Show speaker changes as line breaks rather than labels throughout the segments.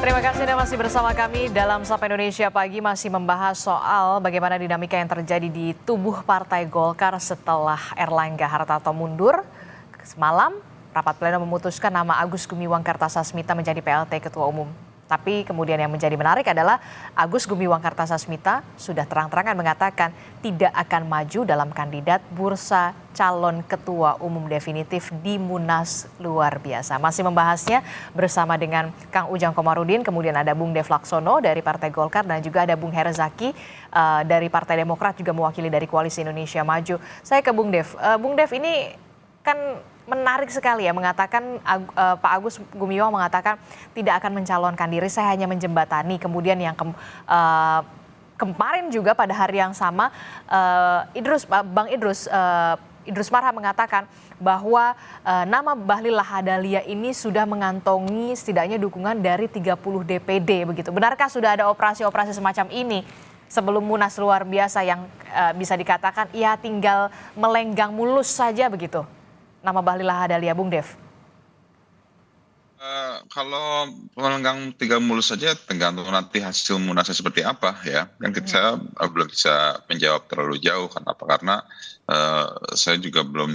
Terima kasih Anda masih bersama kami dalam Sapa Indonesia Pagi, masih membahas soal bagaimana dinamika yang terjadi di tubuh Partai Golkar setelah Erlangga Hartarto mundur. Semalam, rapat pleno memutuskan nama Agus Gumiwang Kartasasmita menjadi PLT Ketua Umum. Tapi kemudian yang menjadi menarik adalah Agus Gumiwang Kartasasmita sudah terang-terangan mengatakan tidak akan maju dalam kandidat bursa calon ketua umum definitif di Munas luar biasa. Masih membahasnya bersama dengan Kang Ujang Komarudin, kemudian ada Bung Dev Laksono dari Partai Golkar dan juga ada Bung Herzaki dari Partai Demokrat juga mewakili dari Koalisi Indonesia Maju. Saya ke Bung Dev. Bung Dev, ini kan menarik sekali ya, mengatakan Pak Agus Gumiwang mengatakan tidak akan mencalonkan diri, saya hanya menjembatani. Kemudian yang kemarin juga pada hari yang sama Bang Idrus Marham mengatakan bahwa nama Bahlil Lahadalia ini sudah mengantongi setidaknya dukungan dari 30 DPD begitu. Benarkah sudah ada operasi-operasi semacam ini sebelum Munas luar biasa yang bisa dikatakan ya tinggal melenggang mulus saja begitu? Nama Bahlil Lahadalia, Bung Dev.
Kalau melenggang tiga mulus saja tergantung nanti hasil munasnya seperti apa ya. Yang saya belum bisa menjawab terlalu jauh. Kenapa? Karena saya juga belum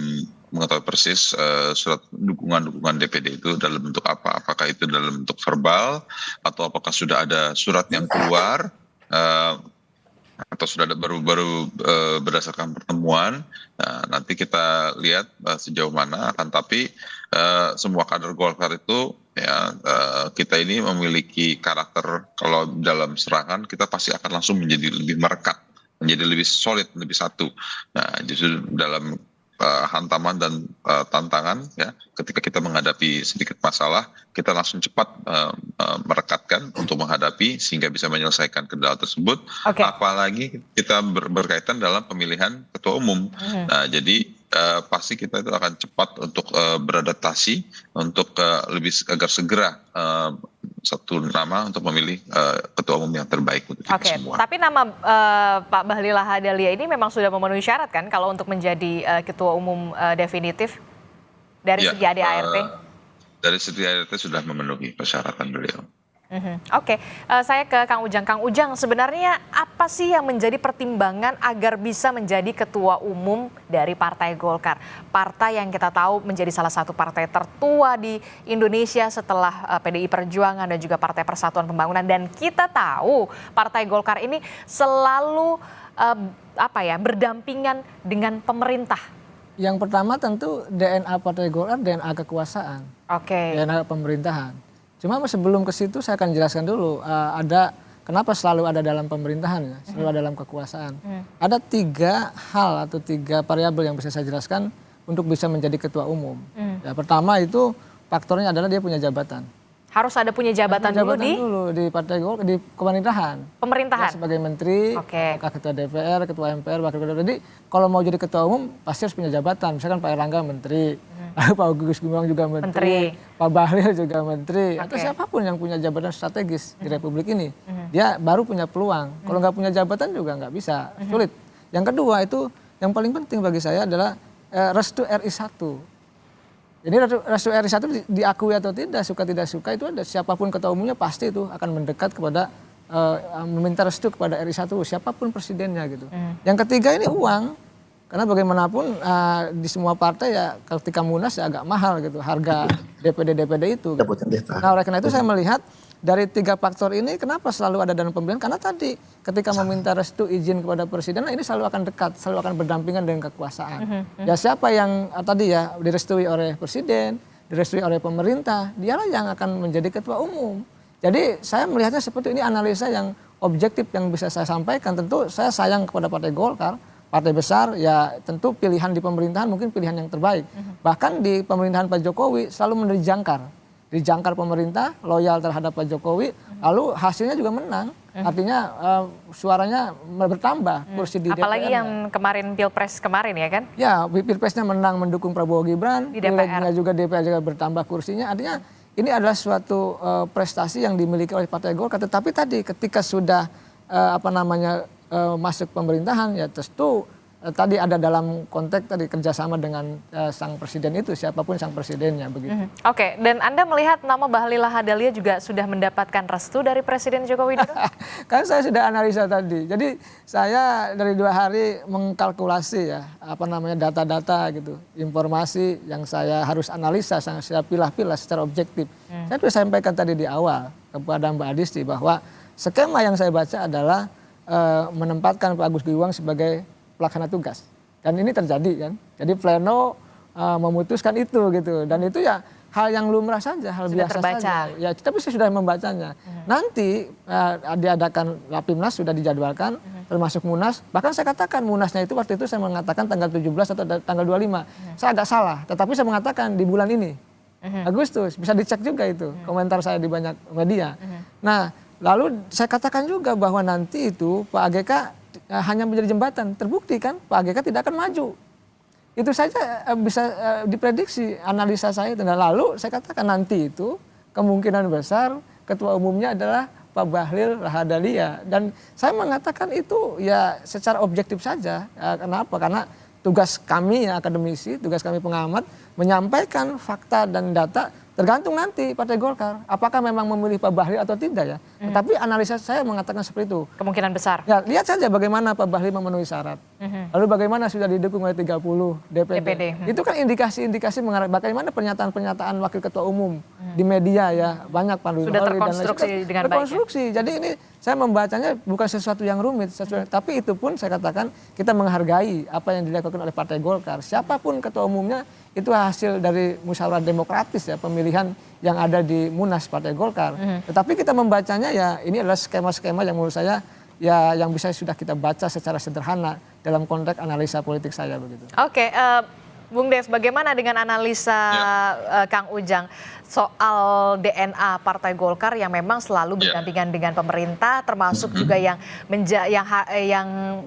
mengetahui persis surat dukungan DPD itu dalam bentuk apa. Apakah itu dalam bentuk verbal atau apakah sudah ada surat yang keluar atau sudah ada baru berdasarkan pertemuan. Nah, nanti kita lihat sejauh mana. Akan tapi semua kader Golkar itu ya kita ini memiliki karakter, kalau dalam serangan kita pasti akan langsung menjadi lebih merekat, menjadi lebih solid, lebih satu. Nah, justru dalam hantaman dan tantangan ya, ketika kita menghadapi sedikit masalah, kita langsung cepat merekatkan untuk menghadapi sehingga bisa menyelesaikan kendala tersebut. Okay. Apalagi kita berkaitan dalam pemilihan ketua umum. Nah, jadi pasti kita itu akan cepat untuk beradaptasi untuk lebih agar segera satu nama untuk memilih ketua umum yang terbaik untuk kita semua.
Tapi nama Pak Bahlil Lahadalia ini memang sudah memenuhi syarat kan kalau untuk menjadi ketua umum definitif dari segi ADART?
Dari segi ADART sudah memenuhi persyaratan beliau.
Oke, saya ke Kang Ujang. Kang Ujang, sebenarnya apa sih yang menjadi pertimbangan agar bisa menjadi ketua umum dari Partai Golkar? Partai yang kita tahu menjadi salah satu partai tertua di Indonesia setelah PDI Perjuangan dan juga Partai Persatuan Pembangunan. Dan kita tahu Partai Golkar ini selalu berdampingan dengan pemerintah.
Yang pertama tentu DNA Partai Golkar, DNA kekuasaan, DNA pemerintahan. Cuma sebelum ke situ saya akan jelaskan dulu kenapa selalu ada dalam pemerintahan, ya, selalu ada dalam kekuasaan. Ada 3 hal atau 3 variabel yang bisa saya jelaskan untuk bisa menjadi ketua umum. Ya, pertama itu faktornya adalah dia punya jabatan. Harus ada punya jabatan dulu di Partai Golkar, di pemerintahan.
Pemerintahan.
Ya, sebagai menteri, ketua DPR, ketua MPR, wakil ketua. Jadi kalau mau jadi ketua umum pasti harus punya jabatan. Misalkan Pak Erlangga menteri, Pak Agus Gumiwang juga menteri, Pak Bahlil juga menteri, atau siapapun yang punya jabatan strategis di Republik ini, dia baru punya peluang. Kalau nggak punya jabatan juga nggak bisa, sulit. Yang kedua itu yang paling penting bagi saya adalah restu RI 1. Jadi restu RI 1 diakui atau tidak suka itu ada, siapapun ketua umumnya pasti itu akan mendekat kepada meminta restu kepada RI 1, siapapun presidennya gitu. Yang ketiga ini uang, karena bagaimanapun di semua partai ya ketika munas ya agak mahal gitu harga DPD itu. Nah, oleh karena itu saya melihat dari 3 faktor ini kenapa selalu ada dalam pemilihan, karena tadi ketika meminta restu izin kepada presiden, nah ini selalu akan dekat, selalu akan berdampingan dengan kekuasaan. Ya siapa yang tadi ya direstui oleh presiden, direstui oleh pemerintah, dialah yang akan menjadi ketua umum. Jadi saya melihatnya seperti ini, analisa yang objektif yang bisa saya sampaikan. Tentu saya sayang kepada Partai Golkar, partai besar, ya tentu pilihan di pemerintahan mungkin pilihan yang terbaik. Bahkan di pemerintahan Pak Jokowi selalu dijangkar pemerintah, loyal terhadap Pak Jokowi, lalu hasilnya juga menang. Artinya suaranya bertambah kursi di DPR.
Apalagi yang kemarin Pilpres kemarin ya kan?
Ya, Pilpresnya menang mendukung Prabowo Gibran, pilegnya juga DPR juga bertambah kursinya. Artinya ini adalah suatu prestasi yang dimiliki oleh Partai Golkar. Tetapi tadi ketika sudah masuk pemerintahan, ya tentu tadi ada dalam konteks tadi kerjasama dengan sang presiden itu, siapapun sang presidennya begitu.
Oke, dan Anda melihat nama Bahlil Lahadalia juga sudah mendapatkan restu dari Presiden Joko Widodo?
Kan saya sudah analisa tadi. Jadi saya dari 2 hari mengkalkulasi ya, data-data gitu, informasi yang saya harus analisa, saya pilah-pilah secara objektif. Saya sudah sampaikan tadi di awal kepada Mbak Adisti bahwa skema yang saya baca adalah menempatkan Pak Agus Gumiwang sebagai pelaksana tugas. Dan ini terjadi kan. Jadi pleno memutuskan itu gitu. Dan itu ya hal yang lumrah saja, hal
sudah
biasa
terbaca
saja. Ya, tapi saya sudah membacanya. Nanti diadakan Rapimnas sudah dijadwalkan, termasuk Munas. Bahkan saya katakan Munasnya itu waktu itu saya mengatakan tanggal 17 atau tanggal 25. Saya agak salah, tetapi saya mengatakan di bulan ini. Agustus, bisa dicek juga itu komentar saya di banyak media. Nah, lalu saya katakan juga bahwa nanti itu Pak AGK hanya menjadi jembatan. Terbukti kan Pak AGK tidak akan maju. Itu saja bisa diprediksi analisa saya. Dan lalu saya katakan nanti itu kemungkinan besar ketua umumnya adalah Pak Bahlil Lahadalia. Dan saya mengatakan itu ya secara objektif saja. Kenapa? Karena tugas kami ya akademisi, tugas kami pengamat menyampaikan fakta dan data. Tergantung nanti Partai Golkar, apakah memang memilih Pak Bahlil atau tidak ya. Tapi analisa saya mengatakan seperti itu.
Kemungkinan besar.
Ya, lihat saja bagaimana Pak Bahlil memenuhi syarat. Lalu bagaimana sudah didukung oleh 30 DPD. Itu kan indikasi-indikasi mengarah bagaimana pernyataan-pernyataan Wakil Ketua Umum di media ya. Banyak Pandu
Sudah terkonstruksi dengan baik.
Jadi ini saya membacanya bukan sesuatu yang rumit. Tapi itu pun saya katakan kita menghargai apa yang dilakukan oleh Partai Golkar. Siapapun Ketua Umumnya itu hasil dari musyawarah demokratis ya, pemilihan yang ada di Munas Partai Golkar. Tetapi kita membacanya ya ini adalah skema-skema yang menurut saya ya yang bisa sudah kita baca secara sederhana dalam konteks analisa politik saya begitu.
Oke, Bung Dev, bagaimana dengan analisa Kang Ujang soal DNA Partai Golkar yang memang selalu berdampingan dengan pemerintah, termasuk juga yang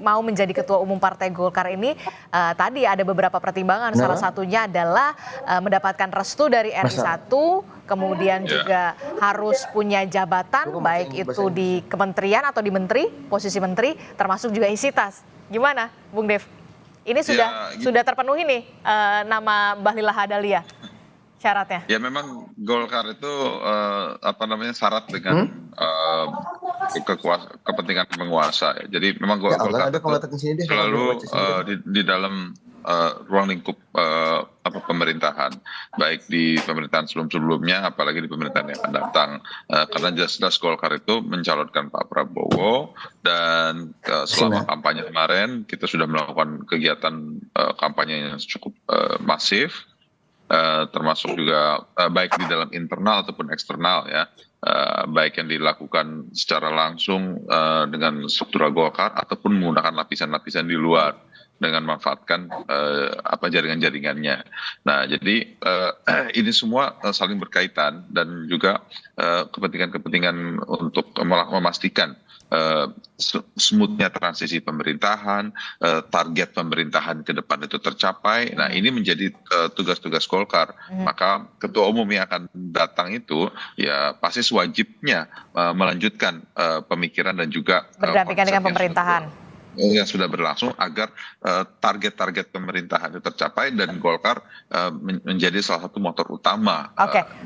mau menjadi ketua umum Partai Golkar ini tadi ada beberapa pertimbangan, salah satunya adalah mendapatkan restu dari RI1, kemudian juga harus punya jabatan baik itu di kementerian atau di menteri, posisi menteri, termasuk juga isi tas. Gimana, Bung Dev? Ini sudah terpenuhi nih nama Bahlil Lahadalia syaratnya.
Ya memang Golkar itu syarat dengan kepentingan penguasa. Jadi memang Golkar itu selalu di dalam ruang lingkup pemerintahan, baik di pemerintahan sebelumnya, apalagi di pemerintahan yang akan datang. Karena jelas-jelas Golkar itu mencalonkan Pak Prabowo dan selama kampanye kemarin kita sudah melakukan kegiatan kampanye yang cukup masif. Termasuk juga baik di dalam internal ataupun eksternal ya, baik yang dilakukan secara langsung dengan struktural Golkar ataupun menggunakan lapisan-lapisan di luar dengan memanfaatkan jaringan-jaringannya. Nah, jadi ini semua saling berkaitan dan juga kepentingan-kepentingan untuk memastikan smoothnya transisi pemerintahan, target pemerintahan ke depan itu tercapai. Nah, ini menjadi tugas-tugas Golkar. Maka ketua umum yang akan datang itu ya pasti wajibnya melanjutkan pemikiran dan juga
berdampingan dengan pemerintahan
yang sudah berlangsung agar target-target pemerintahan itu tercapai dan Golkar menjadi salah satu motor utama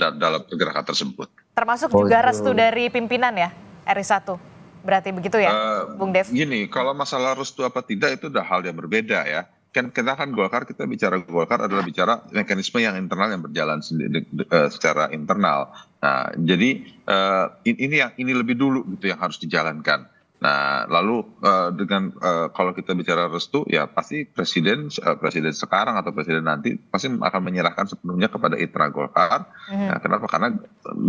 dalam pergerakan tersebut.
Termasuk juga restu dari pimpinan ya RI1. Berarti begitu ya, Bung Dev?
Gini, kalau masalah restu apa tidak itu udah hal yang berbeda ya. Kita Golkar, kita bicara Golkar adalah bicara mekanisme yang internal yang berjalan sendiri secara internal. Nah, jadi ini lebih dulu gitu yang harus dijalankan. Nah, lalu dengan kalau kita bicara restu, ya pasti presiden sekarang atau presiden nanti pasti akan menyerahkan sepenuhnya kepada internal Golkar. Nah, kenapa? Karena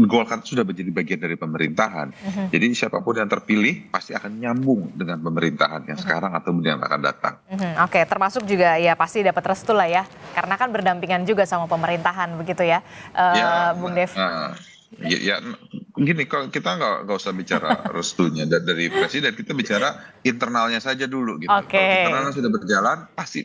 Golkar sudah menjadi bagian dari pemerintahan. Jadi siapapun yang terpilih pasti akan nyambung dengan pemerintahan yang sekarang atau yang akan datang.
Oke, termasuk juga ya pasti dapat restu lah ya, karena kan berdampingan juga sama pemerintahan begitu ya, Bung Dev.
Ya, gini, kalau kita nggak usah bicara restunya dari presiden, kita bicara internalnya saja dulu gitu. Kalau internalnya sudah berjalan, pasti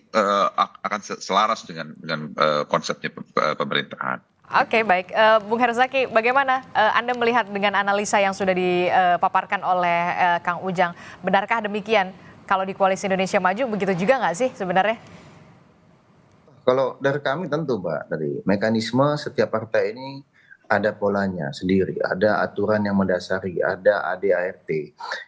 akan selaras dengan konsepnya pemerintahan.
Oke, baik. Bung Herzaki, bagaimana Anda melihat dengan analisa yang sudah dipaparkan oleh Kang Ujang? Benarkah demikian? kalau di Koalisi Indonesia Maju begitu juga nggak sih sebenarnya?
Kalau dari kami tentu Mbak, dari mekanisme setiap partai ini ada polanya sendiri, ada aturan yang mendasari, ada ADART.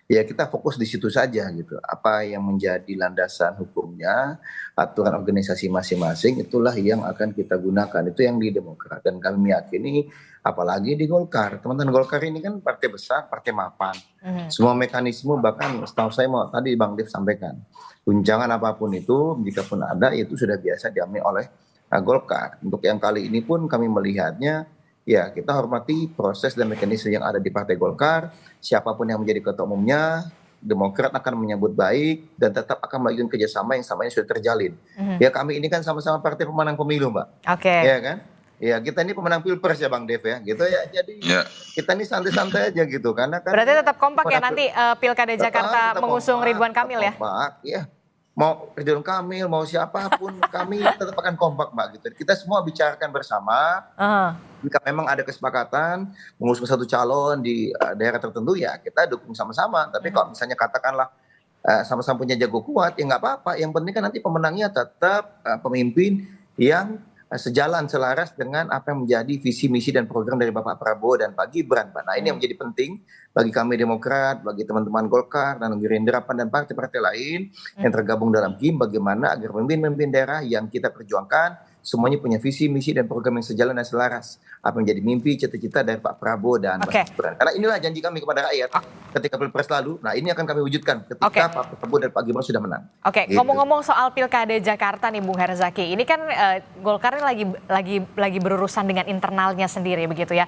Ya kita fokus di situ saja gitu. Apa yang menjadi landasan hukumnya, aturan organisasi masing-masing itulah yang akan kita gunakan. Itu yang di Demokrat. Dan kami meyakini apalagi di Golkar. Teman-teman Golkar ini kan partai besar, partai mapan. Semua mekanisme bahkan setahu saya mau tadi Bang Dev sampaikan. Guncangan apapun itu, jika pun ada itu sudah biasa diambil oleh Golkar. Untuk yang kali ini pun kami melihatnya ya kita hormati proses dan mekanisme yang ada di Partai Golkar. Siapapun yang menjadi ketua umumnya, Demokrat akan menyambut baik dan tetap akan melakukan kerjasama yang samanya sudah terjalin. Ya kami ini kan sama-sama partai pemenang pemilu Mbak.
Oke.
Ya kan? Ya kita ini pemenang pilpres ya Bang Dev ya, gitu ya. Jadi kita ini santai-santai aja gitu, karena kan.
Berarti tetap kompak ya nanti Pilkada Jakarta mengusung Ridwan Kamil ya?
Kompak, ya. Mau Ridwan Kamil, mau siapapun, kami tetap akan kompak Mbak gitu. Kita semua bicarakan bersama. Jika memang ada kesepakatan mengusung satu calon di daerah tertentu ya kita dukung sama-sama. Tapi kalau misalnya katakanlah sama-sama punya jago kuat ya nggak apa-apa. Yang penting kan nanti pemenangnya tetap pemimpin yang sejalan selaras dengan apa yang menjadi visi misi dan program dari Bapak Prabowo dan Pak Gibran Pak. Nah ini yang menjadi penting bagi kami Demokrat, bagi teman-teman Golkar dan Gerindra dan partai-partai lain yang tergabung dalam KIM, bagaimana agar pemimpin-pemimpin daerah yang kita perjuangkan semuanya punya visi misi dan program yang sejalan dan selaras apa yang menjadi mimpi cita-cita dari Pak Prabowo dan Mas Gibran. Karena inilah janji kami kepada rakyat ketika pilpres lalu. Nah ini akan kami wujudkan ketika Pak Prabowo dan Pak Gibran sudah menang. Gitu.
Ngomong-ngomong soal Pilkada Jakarta nih Bung Herzaki, ini kan Golkar ini lagi berurusan dengan internalnya sendiri begitu ya.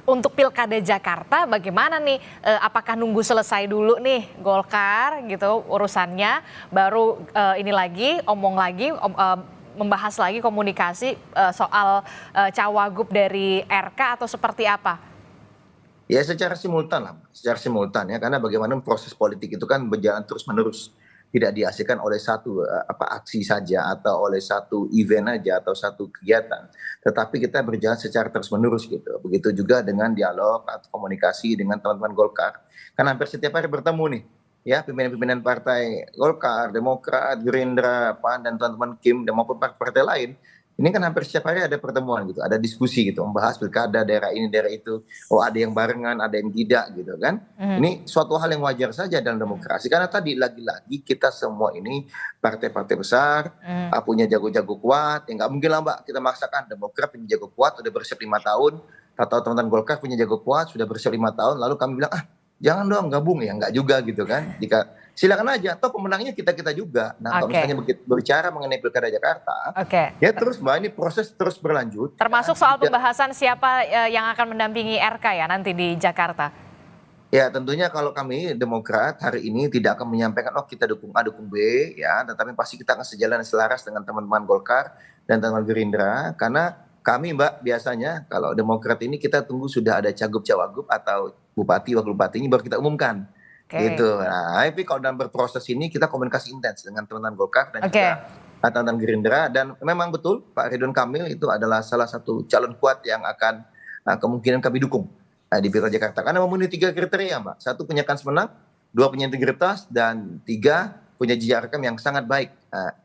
Untuk Pilkada Jakarta bagaimana nih? Apakah nunggu selesai dulu nih Golkar gitu urusannya, baru ini lagi membahas lagi komunikasi soal cawagup dari RK atau seperti apa?
Ya secara simultan ya, karena bagaimana proses politik itu kan berjalan terus menerus, tidak dihasilkan oleh satu aksi saja atau oleh satu event aja atau satu kegiatan, tetapi kita berjalan secara terus menerus gitu. Begitu juga dengan dialog atau komunikasi dengan teman-teman Golkar, kan hampir setiap hari bertemu nih. Ya, pimpinan-pimpinan partai Golkar, Demokrat, Gerindra, PAN, dan teman-teman KIM, dan maupun partai lain. Ini kan hampir setiap hari ada pertemuan gitu, ada diskusi gitu, membahas pilkada daerah ini, daerah itu. Oh ada yang barengan, ada yang tidak gitu kan. Ini suatu hal yang wajar saja dalam demokrasi. Karena tadi lagi-lagi kita semua ini partai-partai besar, punya jago-jago kuat. Ya nggak mungkin lah Mbak, kita maksakan Demokrat punya jago kuat, udah bersiap 5 tahun. Atau teman-teman Golkar punya jago kuat, sudah bersiap 5 tahun. Lalu kami bilang, jangan dong gabung ya, nggak juga gitu kan. Jika silakan aja, atau pemenangnya kita juga. Nah kalau misalnya berbicara mengenai Pilkada Jakarta, ya terus Mbak ini proses terus berlanjut.
Termasuk soal pembahasan siapa yang akan mendampingi RK ya nanti di Jakarta.
Ya tentunya kalau kami Demokrat hari ini tidak akan menyampaikan kita dukung A dukung B ya, tetapi pasti kita akan sejalan selaras dengan teman-teman Golkar dan teman-teman Gerindra, karena kami Mbak biasanya kalau Demokrat ini kita tunggu sudah ada cagup cawagup atau bupati wakil bupati ini baru kita umumkan. Gitu. Nah, tapi kalau dalam berproses ini kita komunikasi intens dengan teman-teman Golkar dan juga teman-teman Gerindra, dan memang betul Pak Ridwan Kamil itu adalah salah satu calon kuat yang akan kemungkinan kami dukung di Pilkada Jakarta karena memenuhi 3 kriteria Mbak. 1 punya kans menang, 2 punya integritas, dan 3 punya jejak rekam yang sangat baik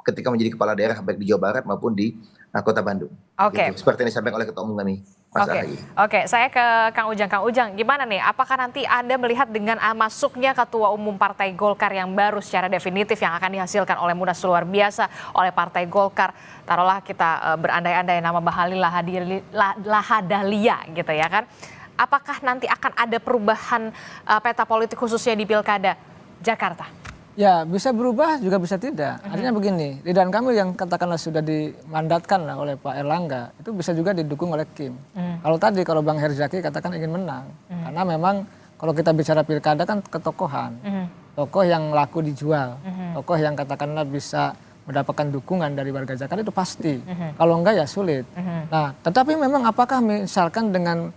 ketika menjadi kepala daerah baik di Jawa Barat maupun di Kota Bandung. Gitu. Seperti yang disampaikan oleh Ketua Umum kami, Mas Ahaye.
Saya ke Kang Ujang. Kang Ujang, gimana nih? Apakah nanti Anda melihat dengan masuknya Ketua Umum Partai Golkar yang baru secara definitif yang akan dihasilkan oleh Munas luar biasa oleh Partai Golkar, taruhlah kita berandai-andai nama Bahlil Lahadalia gitu ya kan? Apakah nanti akan ada perubahan peta politik khususnya di Pilkada Jakarta?
Ya bisa berubah juga bisa tidak. Artinya begini, Ridwan Kamil yang katakanlah sudah dimandatkan lah oleh Pak Erlangga itu bisa juga didukung oleh KIM. Kalau Bang Herzaki katakan ingin menang, karena memang kalau kita bicara pilkada kan ketokohan, tokoh yang laku dijual, tokoh yang katakanlah bisa mendapatkan dukungan dari warga Jakarta itu pasti. Kalau enggak ya sulit. Nah, tetapi memang apakah misalkan dengan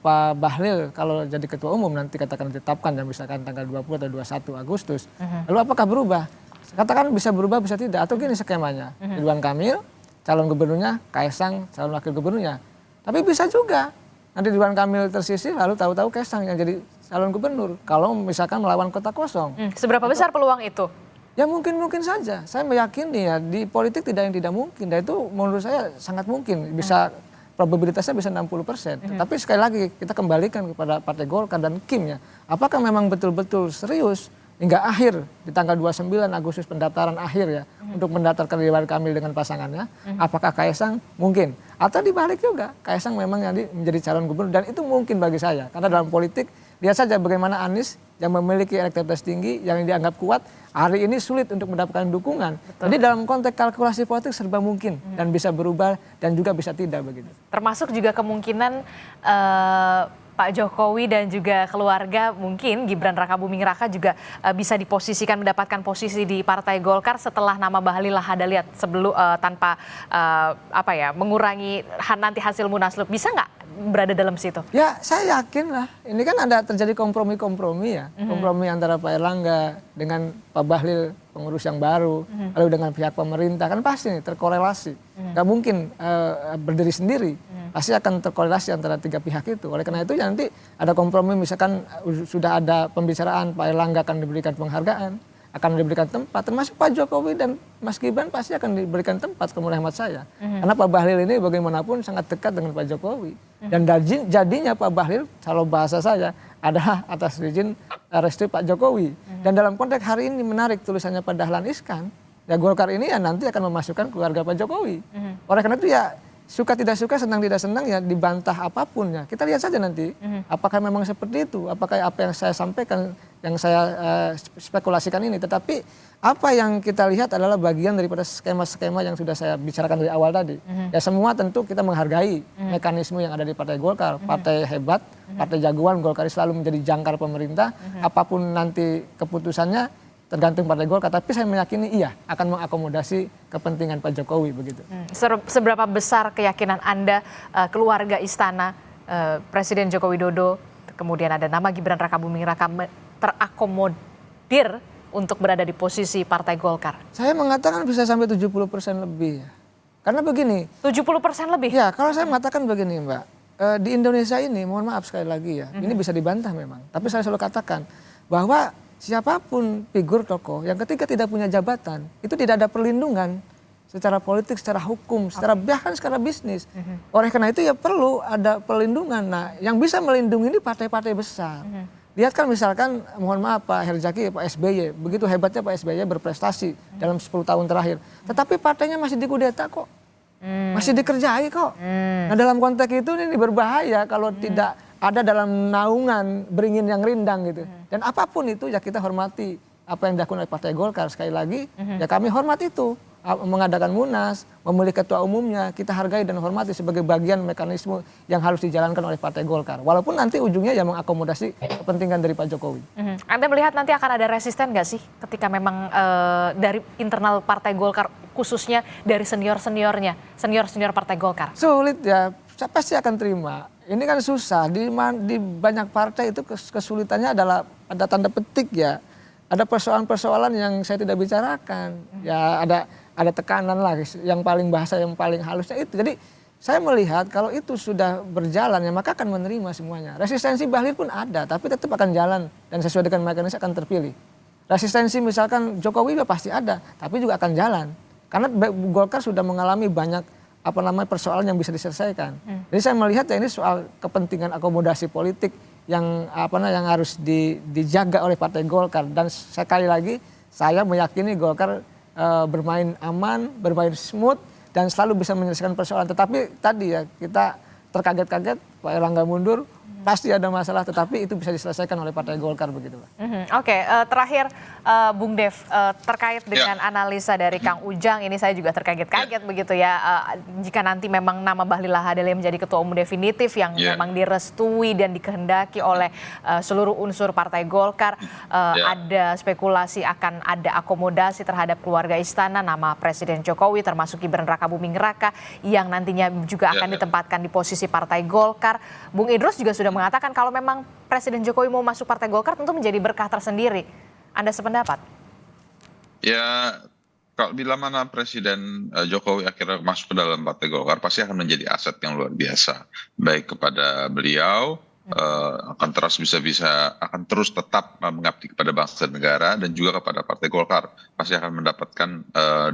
Pak Bahlil kalau jadi ketua umum nanti katakan ditetapkan dan misalkan tanggal 20 atau 21 Agustus. Lalu apakah berubah? Katakan bisa berubah bisa tidak, atau gini skemanya. Ridwan Kamil calon gubernurnya, Kaesang calon wakil gubernurnya. Tapi bisa juga nanti Ridwan Kamil tersisih lalu tahu-tahu Kaesang yang jadi calon gubernur kalau misalkan melawan kota kosong.
Seberapa besar peluang itu?
Ya mungkin saja. Saya meyakini ya di politik tidak yang tidak mungkin. Dan itu menurut saya sangat mungkin bisa probabilitasnya bisa 60%. Tapi sekali lagi kita kembalikan kepada Partai Golkar dan Kim ya. Apakah memang betul-betul serius hingga akhir di tanggal 29 Agustus pendaftaran akhir ya untuk mendaftarkan Ridwan Kamil dengan pasangannya. Apakah Kaisang mungkin? Atau dibalik juga Kaisang memang jadi menjadi calon gubernur dan itu mungkin bagi saya. Karena dalam politik lihat saja bagaimana Anies yang memiliki elektabilitas tinggi yang dianggap kuat hari ini sulit untuk mendapatkan dukungan. Betul. Jadi dalam konteks kalkulasi politik serba mungkin dan bisa berubah dan juga bisa tidak begitu.
Termasuk juga kemungkinan Pak Jokowi dan juga keluarga mungkin Gibran Rakabuming Raka juga bisa diposisikan mendapatkan posisi di Partai Golkar setelah nama Bahlil Lahadalia sebelum tanpa mengurangi nanti hasil munaslup. Bisa nggak berada dalam situ? Ya
saya yakin lah. Ini kan ada terjadi kompromi ya. Kompromi antara Pak Erlangga dengan Pak Bahlil pengurus yang baru. Lalu dengan pihak pemerintah kan pasti nih terkorelasi. Nggak mungkin berdiri sendiri. Pasti akan terkorelasi antara tiga pihak itu. Oleh karena itu nanti ada kompromi misalkan sudah ada pembicaraan Pak Erlangga akan diberikan penghargaan, akan diberikan tempat, termasuk Pak Jokowi dan Mas Gibran pasti akan diberikan tempat menurut hemat saya. Karena Pak Bahlil ini bagaimanapun sangat dekat dengan Pak Jokowi. Dan jadinya Pak Bahlil, kalau bahasa saya, adalah atas izin restu Pak Jokowi. Dan dalam konteks hari ini menarik tulisannya Pak Dahlan Iskan, ya Golkar ini ya nanti akan memasukkan keluarga Pak Jokowi. Oleh karena itu ya suka tidak suka, senang tidak senang ya dibantah apapun ya. Kita lihat saja nanti apakah memang seperti itu, apakah apa yang saya sampaikan, yang saya spekulasikan ini. Tetapi apa yang kita lihat adalah bagian daripada skema-skema yang sudah saya bicarakan dari awal tadi. Ya semua tentu kita menghargai mekanisme yang ada di Partai Golkar. Partai hebat, partai jagoan, Golkar selalu menjadi jangkar pemerintah. Apapun nanti keputusannya tergantung Partai Golkar, tapi saya meyakini iya akan mengakomodasi kepentingan Pak Jokowi begitu.
Seberapa besar keyakinan Anda keluarga istana Presiden Joko Widodo, kemudian ada nama Gibran Rakabuming Raka terakomodir untuk berada di posisi Partai Golkar?
Saya mengatakan bisa sampai 70% lebih ya. Karena begini.
70% lebih?
Ya, kalau saya mengatakan begini Mbak, di Indonesia ini mohon maaf sekali lagi ya, ini bisa dibantah memang. Tapi saya selalu katakan bahwa siapapun figur tokoh yang ketika tidak punya jabatan itu tidak ada perlindungan secara politik, secara hukum, bahkan secara bisnis. Oleh karena itu ya perlu ada perlindungan. Nah, yang bisa melindungi ini partai-partai besar. Lihat kan misalkan mohon maaf Pak Herzaki, Pak SBY, begitu hebatnya Pak SBY berprestasi dalam 10 tahun terakhir. Tetapi partainya masih dikudeta kok. Masih dikerjai kok. Nah, dalam konteks itu ini berbahaya kalau tidak ada dalam naungan beringin yang rindang gitu. Dan apapun itu ya kita hormati apa yang dilakukan oleh Partai Golkar. Sekali lagi ya kami hormati itu. Mengadakan munas, memilih ketua umumnya, kita hargai dan hormati sebagai bagian mekanisme yang harus dijalankan oleh Partai Golkar. Walaupun nanti ujungnya ya mengakomodasi kepentingan dari Pak Jokowi.
Anda melihat nanti akan ada resisten nggak sih ketika memang dari internal Partai Golkar, khususnya dari senior Partai Golkar?
Sulit ya, saya pasti akan terima. Ini kan susah, di banyak partai itu kesulitannya adalah ada tanda petik ya. Ada persoalan-persoalan yang saya tidak bicarakan. Ya ada tekanan lah yang paling bahasa yang paling halusnya itu. Jadi saya melihat kalau itu sudah berjalan ya maka akan menerima semuanya. Resistensi Bahlil pun ada tapi tetap akan jalan dan sesuai dengan mekanisme akan terpilih. Resistensi misalkan Jokowi ya pasti ada tapi juga akan jalan. Karena Golkar sudah mengalami banyak persoalan yang bisa diselesaikan. Jadi saya melihat ya ini soal kepentingan akomodasi politik yang harus dijaga oleh Partai Golkar. Dan sekali lagi saya meyakini Golkar bermain aman, bermain smooth dan selalu bisa menyelesaikan persoalan. Tetapi tadi ya kita terkaget-kaget Pak Erlangga mundur, pasti ada masalah tetapi itu bisa diselesaikan oleh Partai Golkar begitu Pak.
Oke, terakhir Bung Dev terkait dengan analisa dari Kang Ujang ini saya juga terkaget-kaget begitu ya jika nanti memang nama Bahlil Lahadalia menjadi ketua umum definitif yang memang direstui dan dikehendaki oleh seluruh unsur Partai Golkar ada spekulasi akan ada akomodasi terhadap keluarga istana nama Presiden Jokowi termasuk Gibran Rakabuming Raka yang nantinya juga akan ditempatkan di posisi Partai Golkar. Bung Idrus juga sudah mengatakan kalau memang Presiden Jokowi mau masuk Partai Golkar tentu menjadi berkah tersendiri. Anda sependapat?
Ya, kalau bila mana Presiden Jokowi akhirnya masuk ke dalam Partai Golkar pasti akan menjadi aset yang luar biasa. Baik kepada beliau akan terus tetap mengabdi kepada bangsa dan negara dan juga kepada Partai Golkar. Pasti akan mendapatkan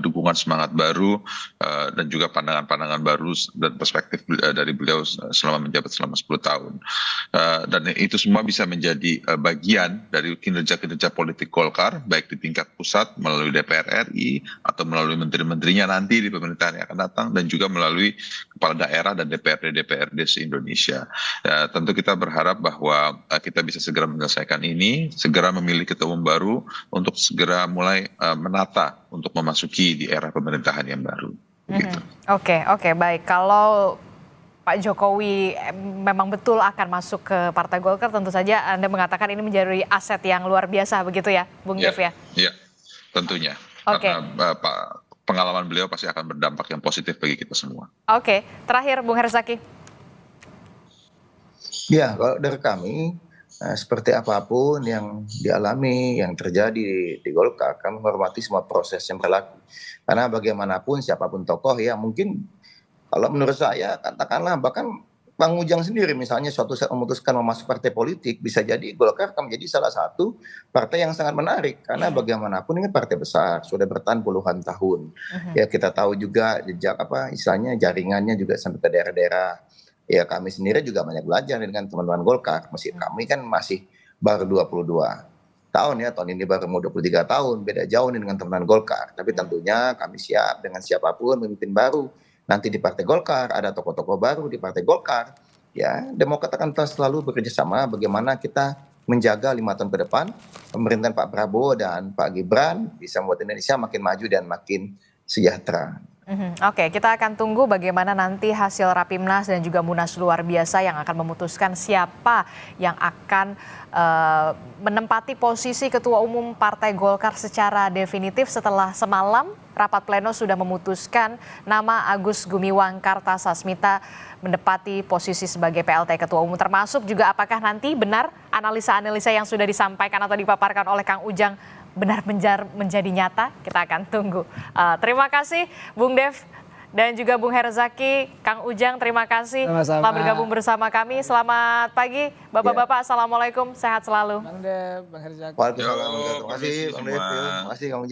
dukungan semangat baru dan juga pandangan-pandangan baru dan perspektif dari beliau selama menjabat selama 10 tahun. Dan itu semua bisa menjadi bagian dari kinerja-kinerja politik Golkar, baik di tingkat pusat melalui DPR RI atau melalui menteri-menterinya nanti di pemerintahan yang akan datang, dan juga melalui kepala daerah dan DPRD se-Indonesia. Tentu kita berharap bahwa kita bisa segera menyelesaikan ini, segera memilih ketua umum baru untuk segera mulai menata untuk memasuki di era pemerintahan yang baru. Gitu.
Oke, baik. Kalau Pak Jokowi memang betul akan masuk ke Partai Golkar, tentu saja Anda mengatakan ini menjadi aset yang luar biasa begitu ya, Bung Dev ya?
Iya, tentunya.
Oke.
Karena pengalaman beliau pasti akan berdampak yang positif bagi kita semua.
Oke, terakhir Bung Herzaki.
Ya, kalau dari kami, seperti apapun yang dialami, yang terjadi di Golkar, kami menghormati semua proses yang berlaku. Karena bagaimanapun siapapun tokoh ya, mungkin kalau menurut saya katakanlah bahkan Bang Ujang sendiri misalnya suatu saat memutuskan masuk partai politik, bisa jadi Golkar akan menjadi salah satu partai yang sangat menarik. Karena bagaimanapun ini partai besar, sudah bertahan puluhan tahun. Ya kita tahu juga jejak istilahnya jaringannya juga sampai ke daerah-daerah. Ya kami sendiri juga banyak belajar dengan teman-teman Golkar. Kami kan masih baru 22 tahun ya, tahun ini baru mau 23 tahun, beda jauh nih dengan teman-teman Golkar. Tapi tentunya kami siap dengan siapapun pemimpin baru. Nanti di Partai Golkar, ada tokoh-tokoh baru di Partai Golkar. Ya, Demokrat akan terus selalu bekerja sama bagaimana kita menjaga 5 tahun ke depan, pemerintahan Pak Prabowo dan Pak Gibran bisa membuat Indonesia makin maju dan makin sejahtera.
Oke, kita akan tunggu bagaimana nanti hasil Rapimnas dan juga Munas luar biasa yang akan memutuskan siapa yang akan menempati posisi Ketua Umum Partai Golkar secara definitif setelah semalam rapat pleno sudah memutuskan nama Agus Gumiwang Kartasasmita menempati posisi sebagai PLT Ketua Umum, termasuk juga apakah nanti benar analisa-analisa yang sudah disampaikan atau dipaparkan oleh Kang Ujang benar menjadi nyata. Kita akan tunggu. Terima kasih Bung Dev dan juga Bung Herzaki. Kang Ujang, terima kasih telah bergabung bersama kami. Selamat pagi Bapak-Bapak. Assalamualaikum, sehat selalu.
Bang Dev, Bang Herzaki.
Waalaikumsalam. Terima kasih Bang Dev. Terima kasih Kang Ujang.